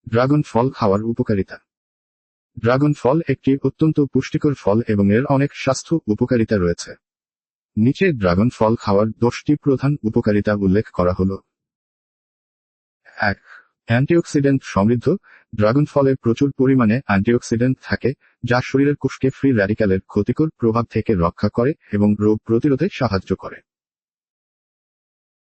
Dragon ফল খাওয়ার উপকারিতা। Dragon ফল একটি অত্যন্ত পুষ্টিকর ফল এবং এর অনেক স্বাস্থ্য উপকারিতা রয়েছে। নিচে ড্রাগন ফল খাওয়ার 10টি প্রধান উপকারিতা উল্লেখ করা হলো। 1. অ্যান্টিঅক্সিডেন্ট সমৃদ্ধ। ড্রাগন ফলে প্রচুর পরিমাণে অ্যান্টিঅক্সিডেন্ট থাকে, যা শরীরের কোষকে ফ্রি র্যাডিক্যালের ক্ষতিকর প্রভাব থেকে রক্ষা করে এবং রোগ প্রতিরোধে সাহায্য করে।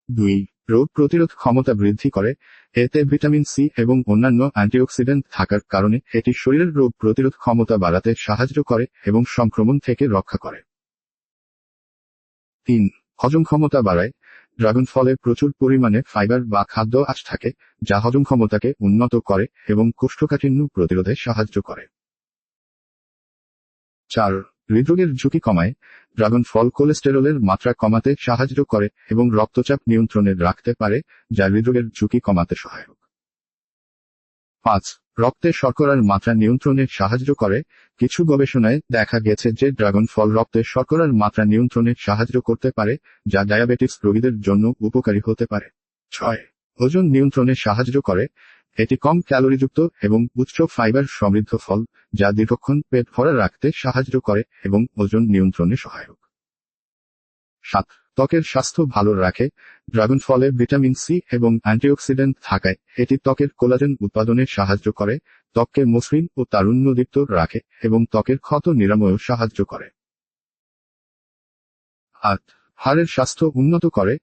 2. রোগ প্রতিরোধ ক্ষমতা বৃদ্ধি করে। এতে ভিটামিন সি এবং অন্যান্য অ্যান্টিঅক্সিডেন্ট থাকার কারণে এটি শরীরের রোগ প্রতিরোধ ক্ষমতা বাড়াতে সাহায্য করে এবং সংক্রমণ থেকে রক্ষা করে। 3. হজম ক্ষমতা বাড়ায়। ড্রাগন ফলে প্রচুর পরিমাণে ফাইবার বা খাদ্য আঁশ থাকে, যা হজম ক্ষমতাকে উন্নত করে এবং কোষ্ঠকাঠিন্য প্রতিরোধে সাহায্য করে। 4. হৃদরোগের ঝুঁকি কমায়। ড্রাগন ফল কোলেস্টেরলের মাত্রা কমাতে সাহায্য করে এবং রক্তচাপ নিয়ন্ত্রণে রাখতে পারে, যা হৃদরোগের ঝুঁকি কমাতে সহায়ক। 5. রক্তে শর্করার মাত্রা নিয়ন্ত্রণে সাহায্য করে। কিছু গবেষণায় দেখা গেছে যে ড্রাগন ফল রক্তে শর্করার মাত্রা নিয়ন্ত্রণে সাহায্য করতে পারে, যা ডায়াবেটিস রোগীদের জন্য উপকারী হতে পারে। 6. ওজন নিয়ন্ত্রণে সাহায্য করে। এটি কম ক্যালোরিযুক্ত এবং উচ্চ ফাইবার সমৃদ্ধ ফল, যা দীর্ঘক্ষণ পেট ভরা রাখতে সাহায্য করে এবং ওজন নিয়ন্ত্রণে সহায়ক। 7. ত্বকের স্বাস্থ্য ভালো রাখে। ড্রাগন ফলে ভিটামিন সি এবং অ্যান্টিঅক্সিডেন্ট থাকায় এটি ত্বকের কোলাজেন উৎপাদনে সাহায্য করে, ত্বককে মসৃণ ও তারুণ্যদীপ্ত রাখে এবং ত্বকের ক্ষত নিরাময়েও সাহায্য করে। 8. হাড়ের স্বাস্থ্য উন্নত করে।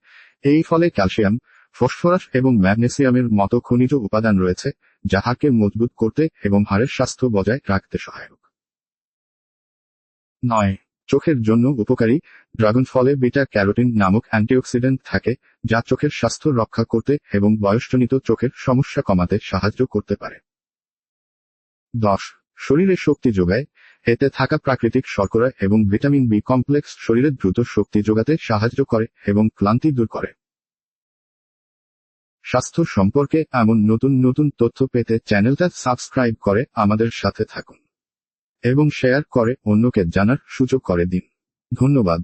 এই ফলে ক্যালসিয়াম, ফসফরাস এবং ম্যাগনেসিয়ামের মতো খনিজ উপাদান রয়েছে, যা হাড়কে মজবুত করতে এবং হাড়ের স্বাস্থ্য বজায় রাখতে সহায়ক। 9. চোখের জন্য উপকারী। ড্রাগন ফলে বিটা ক্যারোটিন নামক অ্যান্টিঅক্সিডেন্ট থাকে, যা চোখের স্বাস্থ্য রক্ষা করতে এবং বয়সজনিত চোখের সমস্যা কমাতে সাহায্য করতে পারে। 10. শরীরে শক্তি যোগায়। এতে থাকা প্রাকৃতিক শর্করা এবং ভিটামিন বি কমপ্লেক্স শরীরে দ্রুত শক্তি যোগাতে সাহায্য করে এবং ক্লান্তি দূর করে। স্বাস্থ্য সম্পর্কে এমন নতুন নতুন তথ্য পেতে চ্যানেলটা সাবস্ক্রাইব করে আমাদের সাথে থাকুন এবং শেয়ার করে অন্যকে জানার সুযোগ করে দিন। ধন্যবাদ।